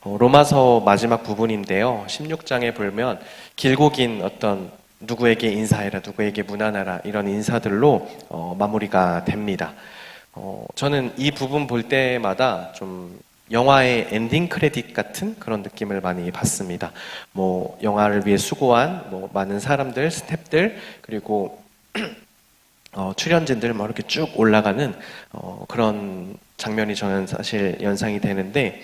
로마서 마지막 부분인데요. 16장에 보면 길고 긴 어떤 누구에게 인사해라, 누구에게 문안하라 이런 인사들로 마무리가 됩니다. 저는 이 부분 볼 때마다 좀 영화의 엔딩 크레딧 같은 그런 느낌을 많이 받습니다. 뭐 영화를 위해 수고한 많은 사람들, 스태프들 그리고 출연진들 뭐 이렇게 쭉 올라가는 그런 장면이 저는 사실 연상이 되는데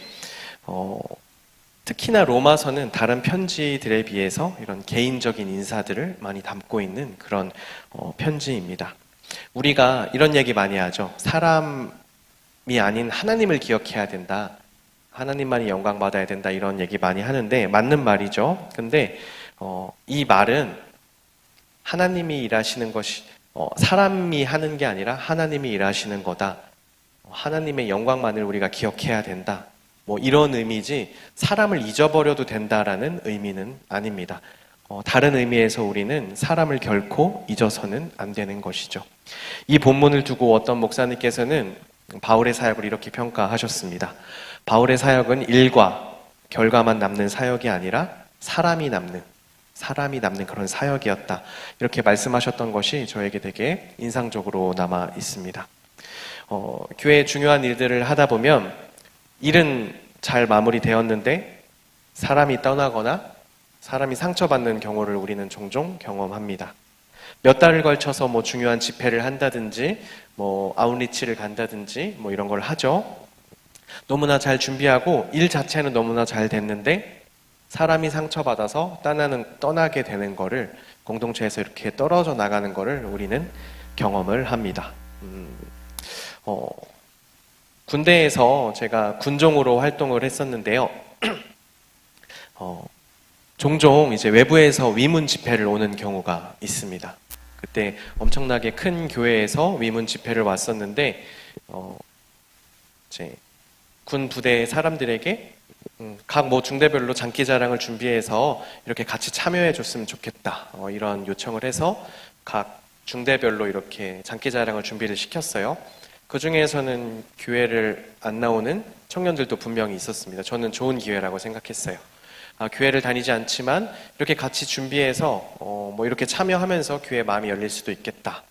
특히나 로마서는 다른 편지들에 비해서 이런 개인적인 인사들을 많이 담고 있는 그런 편지입니다. 우리가 이런 얘기 많이 하죠. 사람이 아닌 하나님을 기억해야 된다. 하나님만이 영광 받아야 된다. 이런 얘기 많이 하는데 맞는 말이죠. 근데 이 말은 하나님이 일하시는 것이 사람이 하는 게 아니라 하나님이 일하시는 거다. 하나님의 영광만을 우리가 기억해야 된다. 이런 의미지 사람을 잊어버려도 된다라는 의미는 아닙니다. 다른 의미에서 우리는 사람을 결코 잊어서는 안 되는 것이죠. 이 본문을 두고 어떤 목사님께서는 바울의 사역을 이렇게 평가하셨습니다. 바울의 사역은 일과 결과만 남는 사역이 아니라 사람이 남는 그런 사역이었다. 이렇게 말씀하셨던 것이 저에게 되게 인상적으로 남아 있습니다. 교회의 중요한 일들을 하다 보면 일은 잘 마무리되었는데 사람이 떠나거나 사람이 상처받는 경우를 우리는 종종 경험합니다. 몇 달을 걸쳐서 중요한 집회를 한다든지 아웃리치를 간다든지 이런 걸 하죠. 너무나 잘 준비하고 일 자체는 너무나 잘 됐는데 사람이 상처받아서 떠나게 되는 거를 공동체에서 이렇게 떨어져 나가는 거를 우리는 경험을 합니다. 군대에서 제가 군종으로 활동을 했었는데요. 종종 이제 외부에서 위문 집회를 오는 경우가 있습니다. 그때 엄청나게 큰 교회에서 위문 집회를 왔었는데, 이제 군 부대 사람들에게 각 중대별로 장기자랑을 준비해서 이렇게 같이 참여해 줬으면 좋겠다. 이런 요청을 해서 각 중대별로 이렇게 장기자랑을 준비를 시켰어요. 그 중에서는 교회를 안 나오는 청년들도 분명히 있었습니다. 저는 좋은 기회라고 생각했어요. 교회를 다니지 않지만 이렇게 같이 준비해서 이렇게 참여하면서 교회 마음이 열릴 수도 있겠다.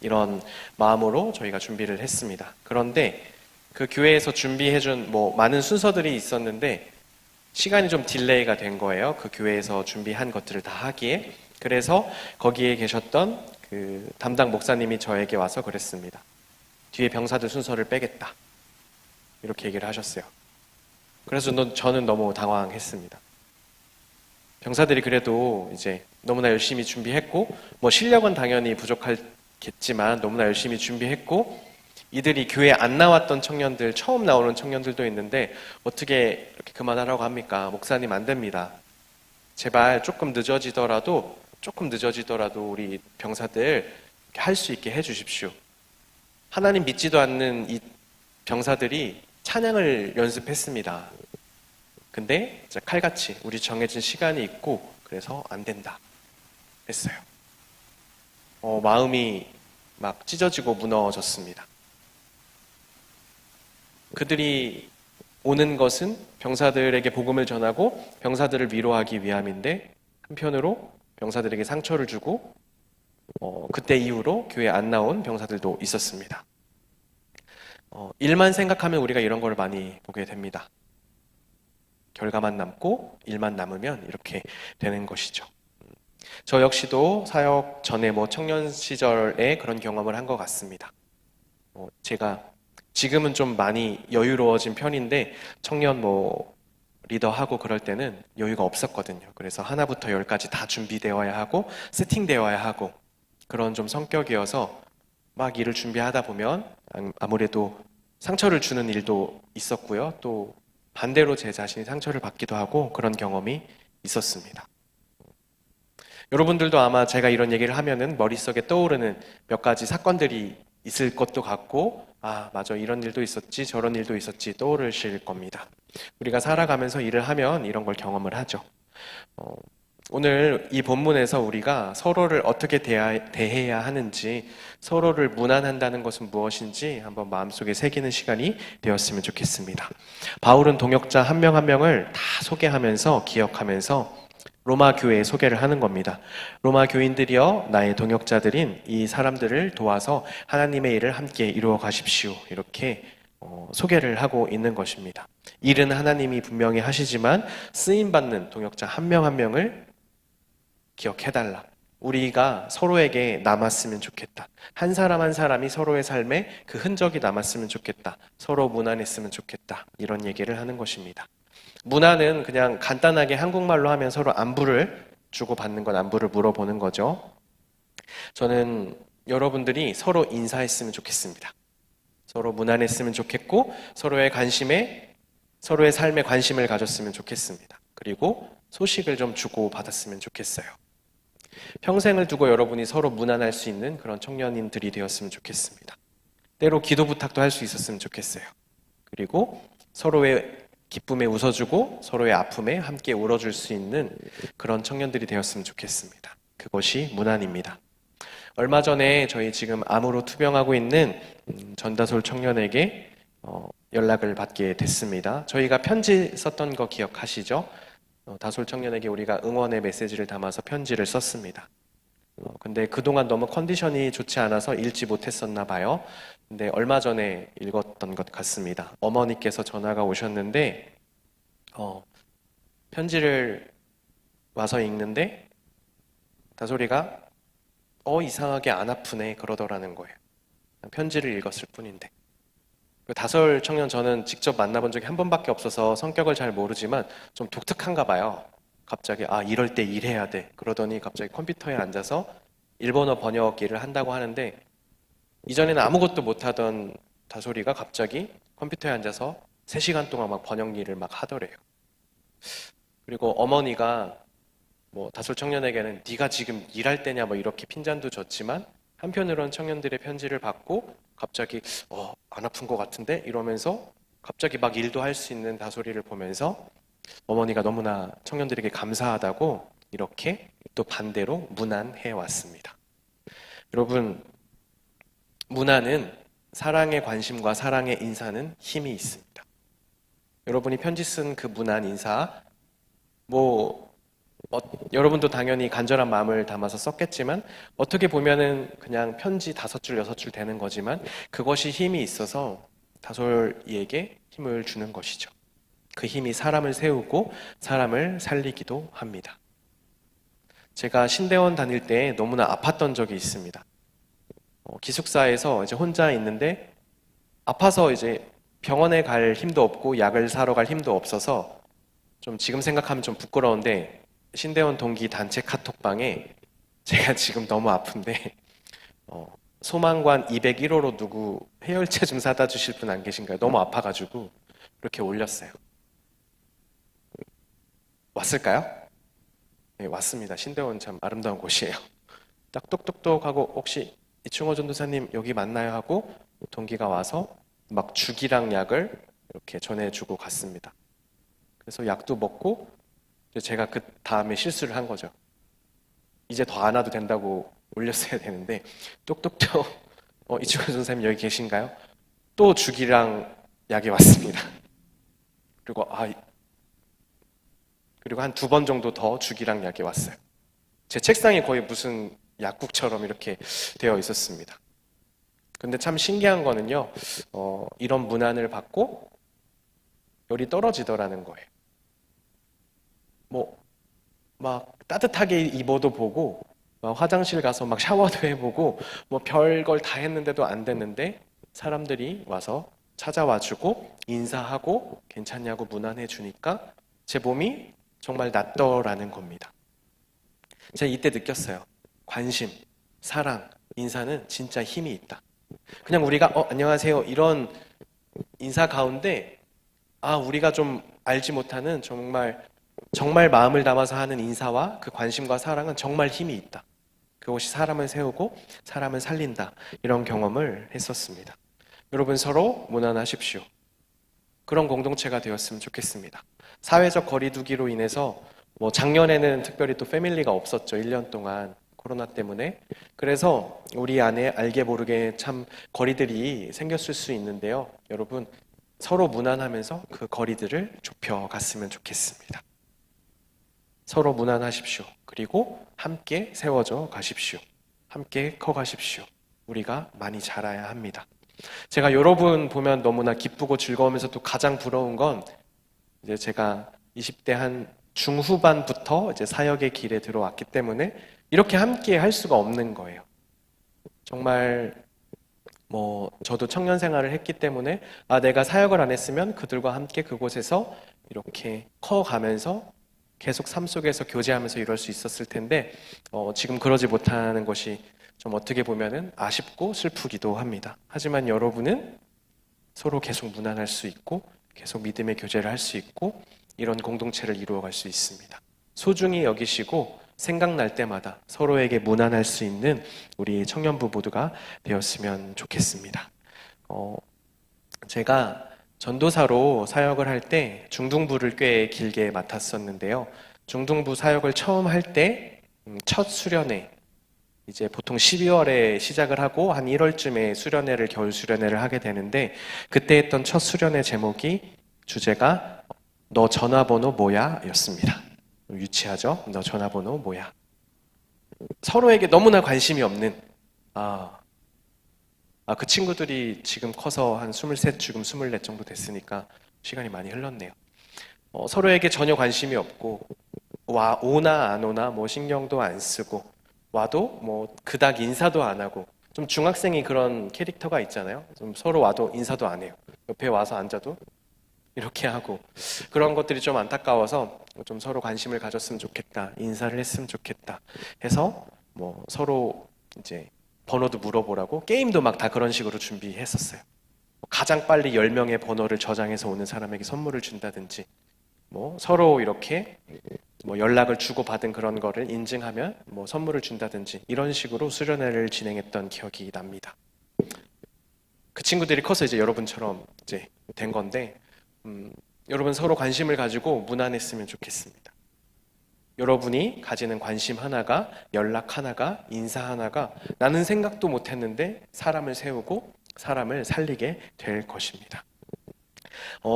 이런 마음으로 저희가 준비를 했습니다. 그런데 그 교회에서 준비해준 많은 순서들이 있었는데 시간이 좀 딜레이가 된 거예요. 그 교회에서 준비한 것들을 다 하기에. 그래서 거기에 계셨던 그 담당 목사님이 저에게 와서 그랬습니다. 뒤에 병사들 순서를 빼겠다. 이렇게 얘기를 하셨어요. 그래서 저는 너무 당황했습니다. 병사들이 그래도 이제 너무나 열심히 준비했고, 실력은 당연히 부족하겠지만 너무나 열심히 준비했고, 이들이 교회에 안 나왔던 청년들, 처음 나오는 청년들도 있는데 어떻게 이렇게 그만하라고 합니까? 목사님 안 됩니다. 제발 조금 늦어지더라도 우리 병사들 할 수 있게 해주십시오. 하나님 믿지도 않는 이 병사들이 찬양을 연습했습니다. 근데 이제 칼같이 우리 정해진 시간이 있고 그래서 안 된다 했어요. 마음이 막 찢어지고 무너졌습니다. 그들이 오는 것은 병사들에게 복음을 전하고 병사들을 위로하기 위함인데 한편으로 병사들에게 상처를 주고 그때 이후로 교회에 안 나온 병사들도 있었습니다. 일만 생각하면 우리가 이런 걸 많이 보게 됩니다. 결과만 남고 일만 남으면 이렇게 되는 것이죠. 저 역시도 사역 전에 청년 시절에 그런 경험을 한 것 같습니다. 제가 지금은 좀 많이 여유로워진 편인데 청년 리더하고 그럴 때는 여유가 없었거든요. 그래서 하나부터 열까지 다 준비되어야 하고 세팅되어야 하고 그런 좀 성격이어서 막 일을 준비하다 보면 아무래도 상처를 주는 일도 있었고요. 또 반대로 제 자신이 상처를 받기도 하고 그런 경험이 있었습니다. 여러분들도 아마 제가 이런 얘기를 하면은 머릿속에 떠오르는 몇 가지 사건들이 있을 것도 같고 맞아 이런 일도 있었지 저런 일도 있었지 떠오르실 겁니다. 우리가 살아가면서 일을 하면 이런 걸 경험을 하죠. 오늘 이 본문에서 우리가 서로를 어떻게 대해야 하는지, 서로를 문안한다는 것은 무엇인지 한번 마음속에 새기는 시간이 되었으면 좋겠습니다. 바울은 동역자 한 명 한 명을 다 소개하면서 기억하면서 로마 교회에 소개를 하는 겁니다. 로마 교인들이여 나의 동역자들인 이 사람들을 도와서 하나님의 일을 함께 이루어 가십시오. 이렇게 소개를 하고 있는 것입니다. 일은 하나님이 분명히 하시지만 쓰임받는 동역자 한 명 한 명을 기억해달라. 우리가 서로에게 남았으면 좋겠다. 한 사람 한 사람이 서로의 삶에 그 흔적이 남았으면 좋겠다. 서로 문안했으면 좋겠다. 이런 얘기를 하는 것입니다. 문안은 그냥 간단하게 한국말로 하면 서로 안부를 주고받는 것, 안부를 물어보는 거죠. 저는 여러분들이 서로 인사했으면 좋겠습니다. 서로 문안했으면 좋겠고 서로의 삶에 관심을 가졌으면 좋겠습니다. 그리고 소식을 좀 주고받았으면 좋겠어요. 평생을 두고 여러분이 서로 문안할 수 있는 그런 청년인들이 되었으면 좋겠습니다. 때로 기도 부탁도 할 수 있었으면 좋겠어요. 그리고 서로의 기쁨에 웃어주고 서로의 아픔에 함께 울어줄 수 있는 그런 청년들이 되었으면 좋겠습니다. 그것이 문안입니다. 얼마 전에 저희 지금 암으로 투병하고 있는 전다솔 청년에게 연락을 받게 됐습니다. 저희가 편지 썼던 거 기억하시죠? 다솔 청년에게 우리가 응원의 메시지를 담아서 편지를 썼습니다. 근데 그동안 너무 컨디션이 좋지 않아서 읽지 못했었나 봐요. 근데 얼마 전에 읽었던 것 같습니다. 어머니께서 전화가 오셨는데 편지를 와서 읽는데 다솔이가 이상하게 안 아프네 그러더라는 거예요. 편지를 읽었을 뿐인데. 다솔 청년 저는 직접 만나본 적이 한 번밖에 없어서 성격을 잘 모르지만 좀 독특한가 봐요. 갑자기 이럴 때 일해야 돼 그러더니 갑자기 컴퓨터에 앉아서 일본어 번역 일을 한다고 하는데 이전에는 아무것도 못하던 다솔이가 갑자기 컴퓨터에 앉아서 3시간 동안 막 번역 일을 막 하더래요. 그리고 어머니가 다솔 청년에게는 네가 지금 일할 때냐 이렇게 핀잔도 줬지만 한편으로는 청년들의 편지를 받고 갑자기 안 아픈 것 같은데 이러면서 갑자기 막 일도 할 수 있는 다솔이를 보면서 어머니가 너무나 청년들에게 감사하다고 이렇게 또 반대로 문안해 왔습니다. 여러분, 문안은 사랑의 관심과 사랑의 인사는 힘이 있습니다. 여러분이 편지 쓴 그 문안 인사 여러분도 당연히 간절한 마음을 담아서 썼겠지만 어떻게 보면은 그냥 편지 5줄, 6줄 되는 거지만 그것이 힘이 있어서 다솔이에게 힘을 주는 것이죠. 그 힘이 사람을 세우고 사람을 살리기도 합니다. 제가 신대원 다닐 때 너무나 아팠던 적이 있습니다. 기숙사에서 이제 혼자 있는데 아파서 이제 병원에 갈 힘도 없고 약을 사러 갈 힘도 없어서 좀 지금 생각하면 좀 부끄러운데 신대원 동기 단체 카톡방에 제가 지금 너무 아픈데 소망관 201호로 누구 해열제 좀 사다 주실 분 안 계신가요? 너무 아파가지고 이렇게 올렸어요. 왔을까요? 네, 왔습니다. 신대원 참 아름다운 곳이에요. 딱 똑똑똑 하고 혹시 이충호 전도사님 여기 맞나요? 하고 동기가 와서 막 죽이랑 약을 이렇게 전해주고 갔습니다. 그래서 약도 먹고 제가 그 다음에 실수를 한 거죠. 이제 더 안 와도 된다고 올렸어야 되는데 똑똑똑 이충호 전도사님 여기 계신가요? 또 죽이랑 약이 왔습니다. 그리고 한 2번 정도 더 죽이랑 약이 왔어요. 제 책상이 거의 무슨 약국처럼 이렇게 되어 있었습니다. 근데 참 신기한 거는요, 이런 문안을 받고 열이 떨어지더라는 거예요. 막 따뜻하게 입어도 보고, 막 화장실 가서 막 샤워도 해보고, 별걸 다 했는데도 안 됐는데, 사람들이 와서 찾아와주고, 인사하고, 괜찮냐고 문안해 주니까, 제 몸이 정말 낫더라는 겁니다. 제가 이때 느꼈어요. 관심, 사랑, 인사는 진짜 힘이 있다. 그냥 우리가 안녕하세요 이런 인사 가운데 우리가 좀 알지 못하는 정말 마음을 담아서 하는 인사와 그 관심과 사랑은 정말 힘이 있다. 그것이 사람을 세우고 사람을 살린다. 이런 경험을 했었습니다. 여러분 서로 문안하십시오. 그런 공동체가 되었으면 좋겠습니다. 사회적 거리두기로 인해서 뭐 작년에는 특별히 또 패밀리가 없었죠. 1년 동안 코로나 때문에. 그래서 우리 안에 알게 모르게 참 거리들이 생겼을 수 있는데요. 여러분, 서로 무난하면서 그 거리들을 좁혀갔으면 좋겠습니다. 서로 무난하십시오. 그리고 함께 세워져 가십시오. 함께 커가십시오. 우리가 많이 자라야 합니다. 제가 여러분 보면 너무나 기쁘고 즐거우면서도 가장 부러운 건 이제 제가 20대 한 중후반부터 이제 사역의 길에 들어왔기 때문에 이렇게 함께 할 수가 없는 거예요. 정말 뭐 저도 청년 생활을 했기 때문에 내가 사역을 안 했으면 그들과 함께 그곳에서 이렇게 커가면서 계속 삶 속에서 교제하면서 이럴 수 있었을 텐데 지금 그러지 못하는 것이 좀 어떻게 보면은 아쉽고 슬프기도 합니다. 하지만 여러분은 서로 계속 무난할 수 있고 계속 믿음의 교제를 할 수 있고 이런 공동체를 이루어갈 수 있습니다. 소중히 여기시고 생각날 때마다 서로에게 무난할 수 있는 우리 청년부 모두가 되었으면 좋겠습니다. 제가 전도사로 사역을 할 때 중등부를 꽤 길게 맡았었는데요. 중등부 사역을 처음 할 때 첫 수련회, 이제 보통 12월에 시작을 하고 한 1월쯤에 수련회를, 겨울 수련회를 하게 되는데 그때 했던 첫 수련회 제목이 주제가 너 전화번호 뭐야? 였습니다. 유치하죠? 너 전화번호 뭐야? 서로에게 너무나 관심이 없는 그 친구들이 지금 커서 한 23, 지금 24 정도 됐으니까 시간이 많이 흘렀네요. 서로에게 전혀 관심이 없고 오나 안 오나 뭐 신경도 안 쓰고 와도 뭐 그닥 인사도 안 하고 좀 중학생이 그런 캐릭터가 있잖아요. 좀 서로 와도 인사도 안 해요. 옆에 와서 앉아도 이렇게 하고 그런 것들이 좀 안타까워서 좀 서로 관심을 가졌으면 좋겠다, 인사를 했으면 좋겠다 해서 뭐 서로 이제 번호도 물어보라고 게임도 막 다 그런 식으로 준비했었어요. 가장 빨리 10명의 번호를 저장해서 오는 사람에게 선물을 준다든지 뭐 서로 이렇게 뭐 연락을 주고받은 그런 거를 인증하면 뭐 선물을 준다든지 이런 식으로 수련회를 진행했던 기억이 납니다. 그 친구들이 커서 이제 여러분처럼 이제 된 건데 여러분 서로 관심을 가지고 무난했으면 좋겠습니다. 여러분이 가지는 관심 하나가, 연락 하나가, 인사 하나가 나는 생각도 못했는데 사람을 세우고 사람을 살리게 될 것입니다.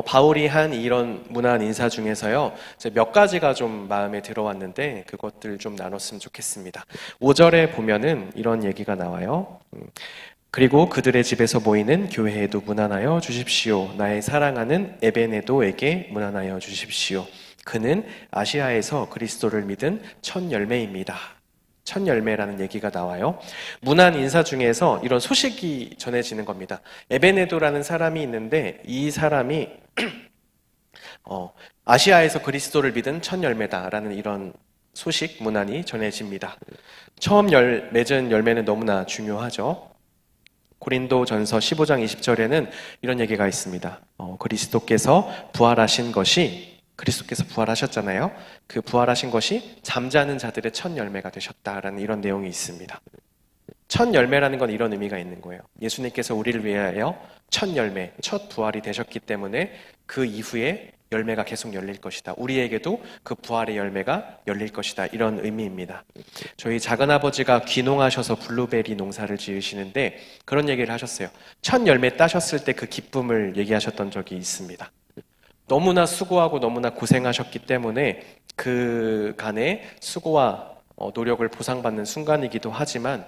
바울이 한 이런 무난 인사 중에서요, 몇 가지가 좀 마음에 들어왔는데 그것들 좀 나눴으면 좋겠습니다. 5절에 보면은 이런 얘기가 나와요. 그리고 그들의 집에서 모이는 교회에도 문안하여 주십시오. 나의 사랑하는 에베네도에게 문안하여 주십시오. 그는 아시아에서 그리스도를 믿은 첫 열매입니다. 첫 열매라는 얘기가 나와요. 문안 인사 중에서 이런 소식이 전해지는 겁니다. 에베네도라는 사람이 있는데 이 사람이 아시아에서 그리스도를 믿은 첫 열매다라는 이런 소식 문안이 전해집니다. 처음 맺은 열매는 너무나 중요하죠. 고린도전서 15장 20절에는 이런 얘기가 있습니다. 그리스도께서 부활하셨잖아요. 그 부활하신 것이 잠자는 자들의 첫 열매가 되셨다라는 이런 내용이 있습니다. 첫 열매라는 건 이런 의미가 있는 거예요. 예수님께서 우리를 위하여 첫 열매, 첫 부활이 되셨기 때문에 그 이후에 열매가 계속 열릴 것이다. 우리에게도 그 부활의 열매가 열릴 것이다. 이런 의미입니다. 저희 작은아버지가 귀농하셔서 블루베리 농사를 지으시는데 그런 얘기를 하셨어요. 첫 열매 따셨을 때 그 기쁨을 얘기하셨던 적이 있습니다. 너무나 수고하고 너무나 고생하셨기 때문에 그 간의 수고와 노력을 보상받는 순간이기도 하지만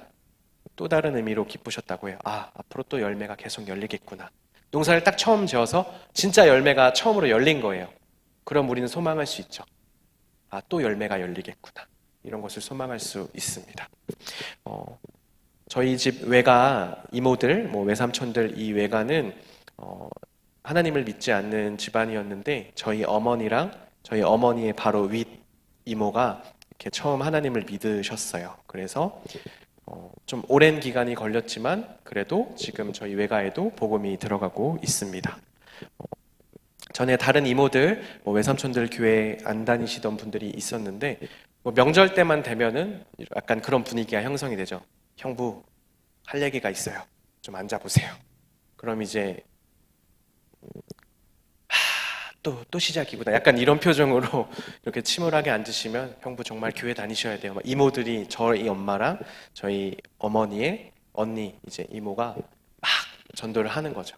또 다른 의미로 기쁘셨다고 해요. 앞으로 또 열매가 계속 열리겠구나. 농사를 딱 처음 지어서 진짜 열매가 처음으로 열린 거예요. 그럼 우리는 소망할 수 있죠. 또 열매가 열리겠구나. 이런 것을 소망할 수 있습니다. 저희 집 외가 이모들, 외삼촌들 이 외가는 하나님을 믿지 않는 집안이었는데 저희 어머니랑 저희 어머니의 바로 윗 이모가 이렇게 처음 하나님을 믿으셨어요. 그래서 좀 오랜 기간이 걸렸지만 그래도 지금 저희 외가에도 복음이 들어가고 있습니다. 전에 다른 이모들, 외삼촌들 교회 안 다니시던 분들이 있었는데 명절 때만 되면은 약간 그런 분위기가 형성이 되죠. 형부 할 얘기가 있어요. 좀 앉아보세요. 그럼 이제 또 시작이구나. 약간 이런 표정으로 이렇게 침울하게 앉으시면 형부 정말 교회 다니셔야 돼요. 막 이모들이 저희 엄마랑 저희 어머니의 언니 이제 이모가 막 전도를 하는 거죠.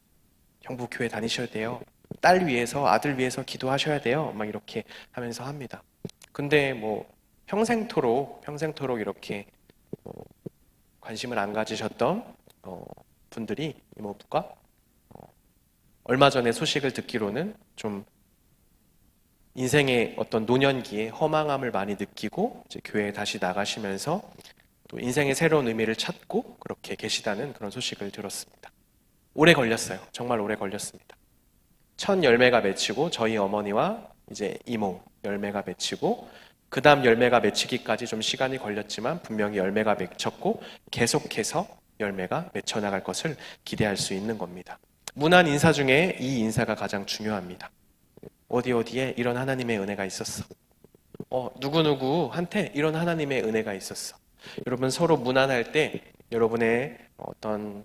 형부 교회 다니셔야 돼요. 딸 위해서 아들 위해서 기도하셔야 돼요. 막 이렇게 하면서 합니다. 근데 뭐 평생토록 이렇게 관심을 안 가지셨던 분들이 이모부가 얼마 전에 소식을 듣기로는 좀 인생의 어떤 노년기에 허망함을 많이 느끼고 이제 교회에 다시 나가시면서 또 인생의 새로운 의미를 찾고 그렇게 계시다는 그런 소식을 들었습니다. 오래 걸렸어요. 정말 오래 걸렸습니다. 첫 열매가 맺히고 저희 어머니와 이제 이모 열매가 맺히고 그 다음 열매가 맺히기까지 좀 시간이 걸렸지만 분명히 열매가 맺혔고 계속해서 열매가 맺혀 나갈 것을 기대할 수 있는 겁니다. 문안 인사 중에 이 인사가 가장 중요합니다. 어디에 이런 하나님의 은혜가 있었어. 누구누구한테 이런 하나님의 은혜가 있었어. 여러분 서로 문안할 때 여러분의 어떤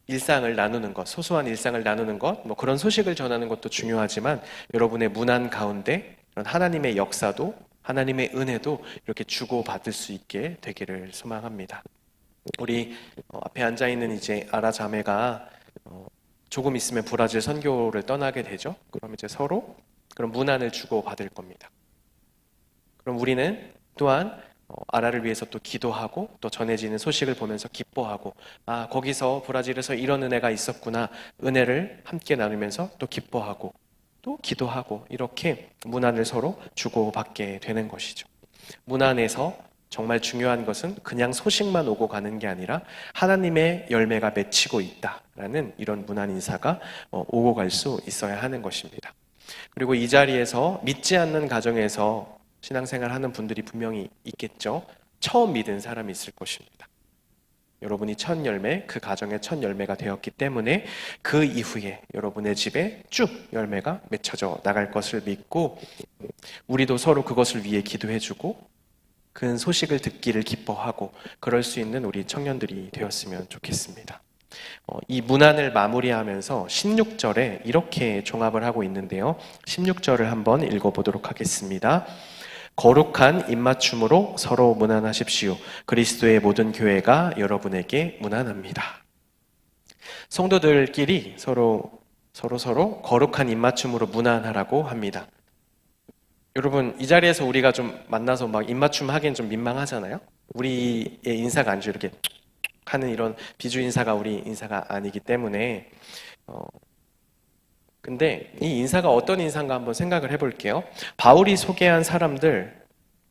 일상을 나누는 것, 소소한 일상을 나누는 것, 뭐 그런 소식을 전하는 것도 중요하지만 여러분의 문안 가운데 이런 하나님의 역사도 하나님의 은혜도 이렇게 주고받을 수 있게 되기를 소망합니다. 우리 앞에 앉아있는 이제 아라 자매가 조금 있으면 브라질 선교를 떠나게 되죠. 그럼 이제 서로 그런 문안을 주고받을 겁니다. 그럼 우리는 또한 아라를 위해서 또 기도하고 또 전해지는 소식을 보면서 기뻐하고 거기서 브라질에서 이런 은혜가 있었구나 은혜를 함께 나누면서 또 기뻐하고 또 기도하고 이렇게 문안을 서로 주고받게 되는 것이죠. 문안에서 정말 중요한 것은 그냥 소식만 오고 가는 게 아니라 하나님의 열매가 맺히고 있다라는 이런 문안 인사가 오고 갈 수 있어야 하는 것입니다. 그리고 이 자리에서 믿지 않는 가정에서 신앙생활 하는 분들이 분명히 있겠죠. 처음 믿은 사람이 있을 것입니다. 여러분이 첫 열매, 그 가정의 첫 열매가 되었기 때문에 그 이후에 여러분의 집에 쭉 열매가 맺혀져 나갈 것을 믿고 우리도 서로 그것을 위해 기도해주고 그 소식을 듣기를 기뻐하고 그럴 수 있는 우리 청년들이 되었으면 좋겠습니다. 이 문안을 마무리하면서 16절에 이렇게 종합을 하고 있는데요. 16절을 한번 읽어보도록 하겠습니다. 거룩한 입맞춤으로 서로 문안하십시오. 그리스도의 모든 교회가 여러분에게 문안합니다. 성도들끼리 서로 거룩한 입맞춤으로 문안하라고 합니다. 여러분 이 자리에서 우리가 좀 만나서 막 입맞춤 하기엔 좀 민망하잖아요. 우리의 인사가 아니죠. 이렇게 하는 이런 비주 인사가 우리 인사가 아니기 때문에 근데 이 인사가 어떤 인사인가 한번 생각을 해볼게요. 바울이 소개한 사람들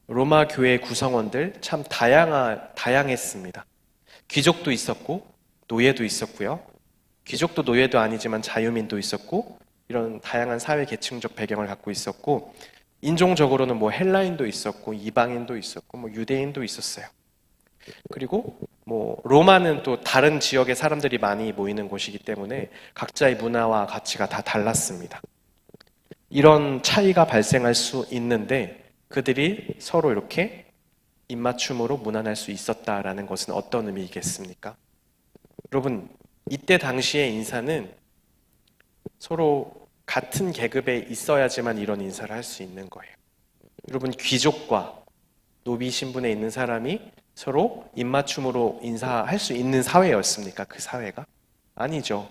로마 교회 구성원들 참 다양했습니다. 귀족도 있었고 노예도 있었고요. 귀족도 노예도 아니지만 자유민도 있었고 이런 다양한 사회 계층적 배경을 갖고 있었고 인종적으로는 뭐 헬라인도 있었고 이방인도 있었고 뭐 유대인도 있었어요. 그리고 뭐 로마는 또 다른 지역의 사람들이 많이 모이는 곳이기 때문에 각자의 문화와 가치가 다 달랐습니다. 이런 차이가 발생할 수 있는데 그들이 서로 이렇게 입맞춤으로 문안할 수 있었다라는 것은 어떤 의미겠습니까? 여러분 이때 당시의 인사는 서로 같은 계급에 있어야지만 이런 인사를 할 수 있는 거예요. 여러분 귀족과 노비 신분에 있는 사람이 서로 입맞춤으로 인사할 수 있는 사회였습니까? 그 사회가? 아니죠.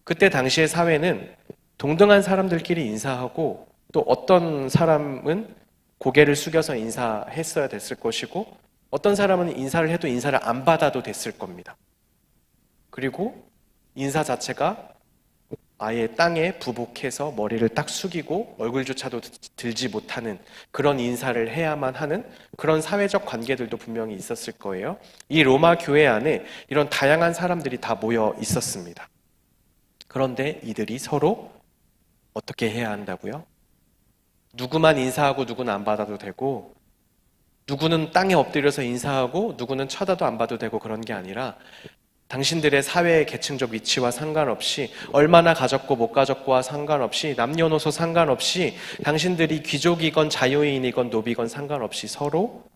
그때 당시의 사회는 동등한 사람들끼리 인사하고 또 어떤 사람은 고개를 숙여서 인사했어야 됐을 것이고 어떤 사람은 인사를 해도 인사를 안 받아도 됐을 겁니다. 그리고 인사 자체가 아예 땅에 부복해서 머리를 딱 숙이고 얼굴조차도 들지 못하는 그런 인사를 해야만 하는 그런 사회적 관계들도 분명히 있었을 거예요. 이 로마 교회 안에 이런 다양한 사람들이 다 모여 있었습니다. 그런데 이들이 서로 어떻게 해야 한다고요? 누구만 인사하고 누구는 안 받아도 되고 누구는 땅에 엎드려서 인사하고 누구는 쳐다도 안 봐도 되고 그런 게 아니라 당신들의 사회 계층적 위치와 상관없이 얼마나 가졌고 못 가졌고와 상관없이 남녀노소 상관없이 당신들이 귀족이건 자유인이건 노비건 상관없이 서로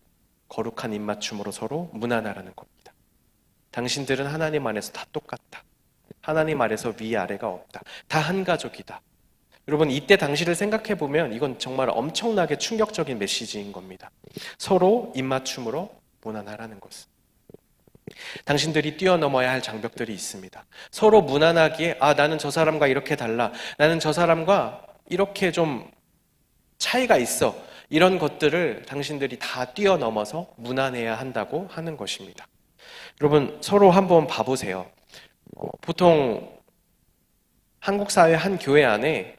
거룩한 입맞춤으로 서로 문안하라는 겁니다. 당신들은 하나님 안에서 다 똑같다. 하나님 아래서 위아래가 없다. 다 한 가족이다. 여러분, 이때 당시를 생각해 보면 이건 정말 엄청나게 충격적인 메시지인 겁니다. 서로 입맞춤으로 무난하라는 것은. 당신들이 뛰어넘어야 할 장벽들이 있습니다. 서로 무난하기에, 나는 저 사람과 이렇게 달라. 나는 저 사람과 이렇게 좀 차이가 있어. 이런 것들을 당신들이 다 뛰어넘어서 무난해야 한다고 하는 것입니다. 여러분, 서로 한번 봐보세요. 보통 한국 사회 한 교회 안에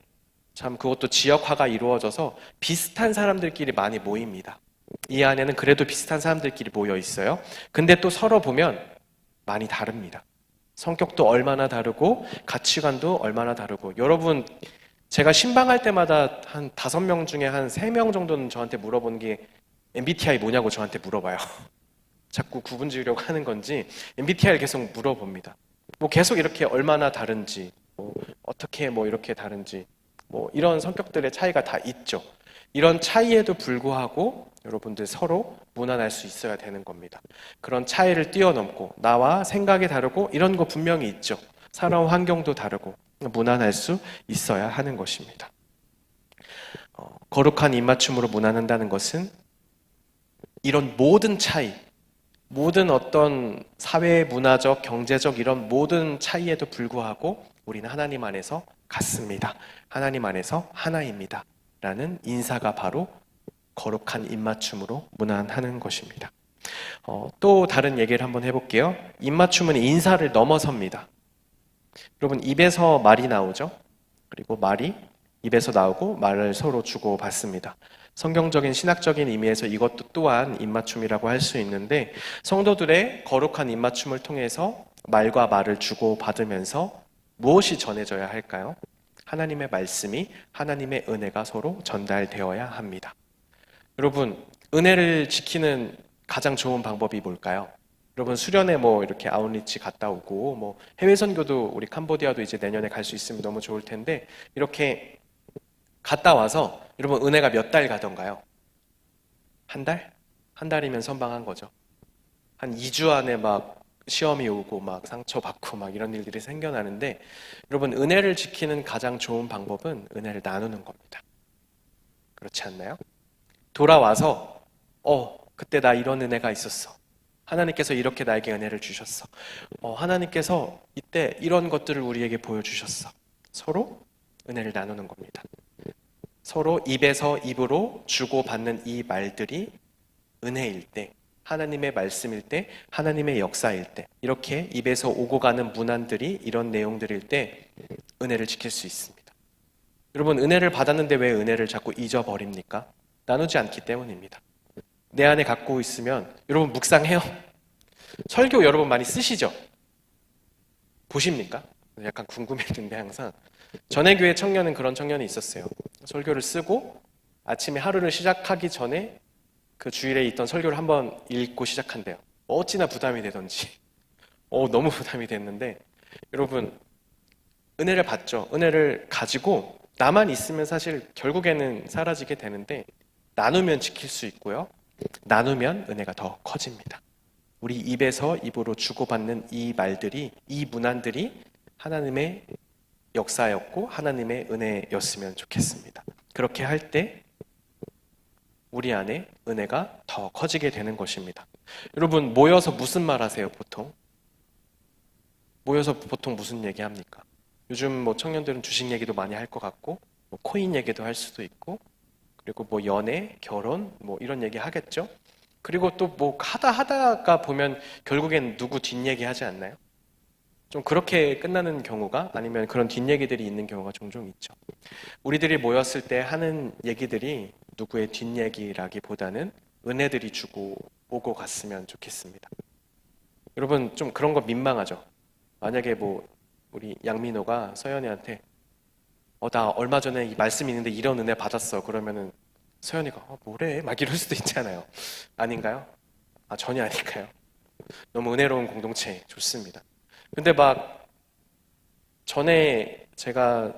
참 그것도 지역화가 이루어져서 비슷한 사람들끼리 많이 모입니다. 이 안에는 그래도 비슷한 사람들끼리 모여 있어요. 근데 또 서로 보면 많이 다릅니다. 성격도 얼마나 다르고 가치관도 얼마나 다르고. 여러분, 제가 신방할 때마다 한 5명 중에 한 3명 정도는 저한테 물어보는 게 MBTI 뭐냐고 저한테 물어봐요. 자꾸 구분 지으려고 하는 건지 MBTI를 계속 물어봅니다. 뭐 계속 이렇게 얼마나 다른지, 어떻게 이렇게 다른지, 이런 성격들의 차이가 다 있죠. 이런 차이에도 불구하고 여러분들 서로 무난할 수 있어야 되는 겁니다. 그런 차이를 뛰어넘고 나와 생각이 다르고 이런 거 분명히 있죠. 살아온 환경도 다르고 무난할 수 있어야 하는 것입니다. 거룩한 입맞춤으로 무난한다는 것은 이런 모든 차이, 모든 어떤 사회, 문화적, 경제적 이런 모든 차이에도 불구하고 우리는 하나님 안에서 같습니다. 하나님 안에서 하나입니다. 라는 인사가 바로 거룩한 입맞춤으로 무난하는 것입니다. 또 다른 얘기를 한번 해볼게요. 입맞춤은 인사를 넘어섭니다. 여러분, 입에서 말이 나오죠? 그리고 말이 입에서 나오고 말을 서로 주고받습니다. 성경적인 신학적인 의미에서 이것도 또한 입맞춤이라고 할 수 있는데, 성도들의 거룩한 입맞춤을 통해서 말과 말을 주고받으면서 무엇이 전해져야 할까요? 하나님의 말씀이, 하나님의 은혜가 서로 전달되어야 합니다. 여러분, 은혜를 지키는 가장 좋은 방법이 뭘까요? 여러분, 수련회 이렇게 아웃리치 갔다 오고 해외 선교도 우리 캄보디아도 이제 내년에 갈 수 있으면 너무 좋을 텐데, 이렇게 갔다 와서 여러분 은혜가 몇 달 가던가요? 한 달? 한 달이면 선방한 거죠. 한 2주 안에 시험이 오고 상처받고 이런 일들이 생겨나는데, 여러분, 은혜를 지키는 가장 좋은 방법은 은혜를 나누는 겁니다. 그렇지 않나요? 돌아와서 그때 나 이런 은혜가 있었어. 하나님께서 이렇게 나에게 은혜를 주셨어. 하나님께서 이때 이런 것들을 우리에게 보여주셨어. 서로 은혜를 나누는 겁니다. 서로 입에서 입으로 주고받는 이 말들이 은혜일 때, 하나님의 말씀일 때, 하나님의 역사일 때, 이렇게 입에서 오고 가는 문안들이 이런 내용들일 때 은혜를 지킬 수 있습니다. 여러분, 은혜를 받았는데 왜 은혜를 자꾸 잊어버립니까? 나누지 않기 때문입니다. 내 안에 갖고 있으면, 여러분 묵상해요. 설교 여러분 많이 쓰시죠? 보십니까? 약간 궁금했는데 항상. 전에 교회 청년은 그런 청년이 있었어요. 설교를 쓰고 아침에 하루를 시작하기 전에 그 주일에 있던 설교를 한번 읽고 시작한대요. 어찌나 부담이 되던지. 너무 부담이 됐는데, 여러분, 은혜를 받죠. 은혜를 가지고 나만 있으면 사실 결국에는 사라지게 되는데, 나누면 지킬 수 있고요. 나누면 은혜가 더 커집니다. 우리 입에서 입으로 주고받는 이 말들이, 이 문안들이 하나님의 역사였고 하나님의 은혜였으면 좋겠습니다. 그렇게 할 때 우리 안에 은혜가 더 커지게 되는 것입니다. 여러분, 모여서 무슨 말 하세요, 보통? 모여서 보통 무슨 얘기 합니까? 요즘 청년들은 주식 얘기도 많이 할 것 같고, 코인 얘기도 할 수도 있고, 그리고 연애, 결혼, 이런 얘기 하겠죠? 그리고 또 하다가 보면 결국엔 누구 뒷얘기 하지 않나요? 좀 그렇게 끝나는 경우가, 아니면 그런 뒷얘기들이 있는 경우가 종종 있죠. 우리들이 모였을 때 하는 얘기들이 누구의 뒷얘기라기보다는 은혜들이 주고 오고 갔으면 좋겠습니다. 여러분, 좀 그런 거 민망하죠? 만약에 우리 양민호가 서연이한테 나 얼마 전에 이 말씀이 있는데 이런 은혜 받았어. 그러면은 서연이가 뭐래? 이럴 수도 있잖아요. 아닌가요? 전혀 아닐까요? 너무 은혜로운 공동체 좋습니다. 근데 전에 제가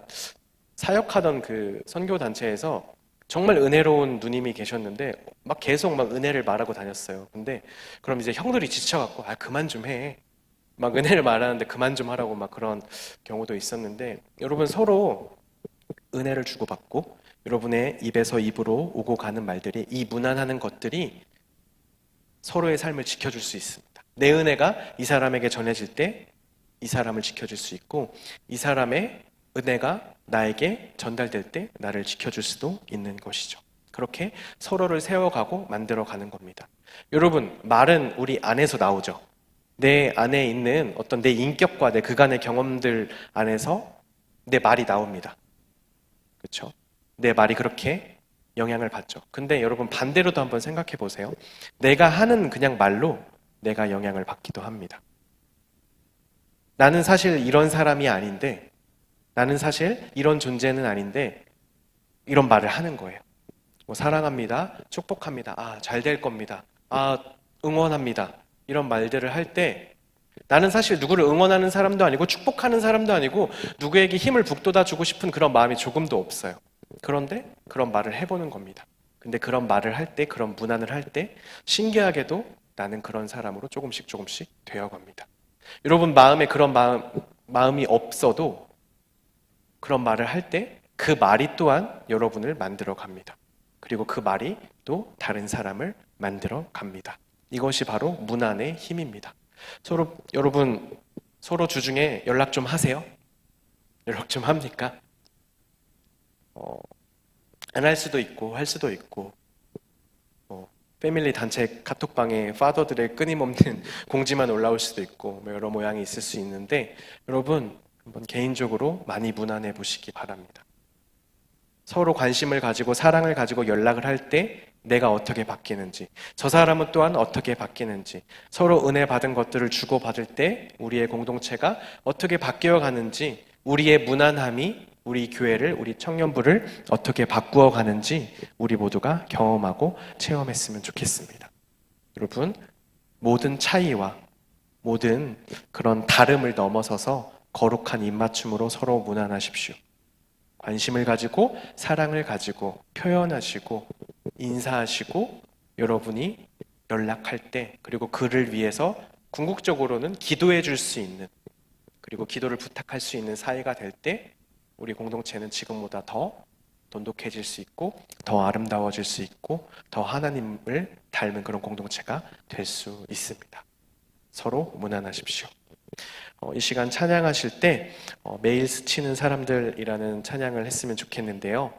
사역하던 그 선교단체에서 정말 은혜로운 누님이 계셨는데 계속 은혜를 말하고 다녔어요. 근데 그럼 이제 형들이 지쳐갖고 그만 좀 해. 은혜를 말하는데 그만 좀 하라고 그런 경우도 있었는데, 여러분, 서로 은혜를 주고받고 여러분의 입에서 입으로 오고 가는 말들이, 이 무난하는 것들이 서로의 삶을 지켜줄 수 있습니다. 내 은혜가 이 사람에게 전해질 때 이 사람을 지켜줄 수 있고, 이 사람의 은혜가 나에게 전달될 때 나를 지켜줄 수도 있는 것이죠. 그렇게 서로를 세워가고 만들어가는 겁니다. 여러분, 말은 우리 안에서 나오죠. 내 안에 있는 어떤 내 인격과 내 그간의 경험들 안에서 내 말이 나옵니다. 그렇죠? 내 말이 그렇게 영향을 받죠. 근데 여러분, 반대로도 한번 생각해 보세요. 내가 하는 그냥 말로 내가 영향을 받기도 합니다. 나는 사실 이런 사람이 아닌데, 나는 사실 이런 존재는 아닌데 이런 말을 하는 거예요. 뭐 사랑합니다, 축복합니다, 잘 될 겁니다, 응원합니다, 이런 말들을 할 때 나는 사실 누구를 응원하는 사람도 아니고 축복하는 사람도 아니고 누구에게 힘을 북돋아주고 싶은 그런 마음이 조금도 없어요. 그런데 그런 말을 해보는 겁니다. 근데 그런 말을 할 때, 그런 문안을 할 때 신기하게도 나는 그런 사람으로 조금씩 되어갑니다. 여러분, 마음에 그런 마음이 없어도 그런 말을 할 때 그 말이 또한 여러분을 만들어 갑니다. 그리고 그 말이 또 다른 사람을 만들어 갑니다. 이것이 바로 문안의 힘입니다. 여러분, 서로 주중에 연락 좀 하세요? 연락 좀 합니까? 안 할 수도 있고 할 수도 있고, 패밀리 단체 카톡방에 파더들의 끊임없는 공지만 올라올 수도 있고 여러 모양이 있을 수 있는데, 여러분 한번 개인적으로 많이 문안해 보시기 바랍니다. 서로 관심을 가지고 사랑을 가지고 연락을 할 때 내가 어떻게 바뀌는지, 저 사람은 또한 어떻게 바뀌는지, 서로 은혜 받은 것들을 주고받을 때 우리의 공동체가 어떻게 바뀌어 가는지, 우리의 무난함이 우리 교회를, 우리 청년부를 어떻게 바꾸어 가는지 우리 모두가 경험하고 체험했으면 좋겠습니다. 여러분, 모든 차이와 모든 그런 다름을 넘어서서 거룩한 입맞춤으로 서로 무난하십시오. 관심을 가지고 사랑을 가지고 표현하시고 인사하시고, 여러분이 연락할 때, 그리고 그를 위해서 궁극적으로는 기도해 줄 수 있는, 그리고 기도를 부탁할 수 있는 사이가 될 때 우리 공동체는 지금보다 더 돈독해질 수 있고 더 아름다워질 수 있고 더 하나님을 닮은 그런 공동체가 될 수 있습니다. 서로 무난하십시오. 이 시간 찬양하실 때 매일 스치는 사람들이라는 찬양을 했으면 좋겠는데요.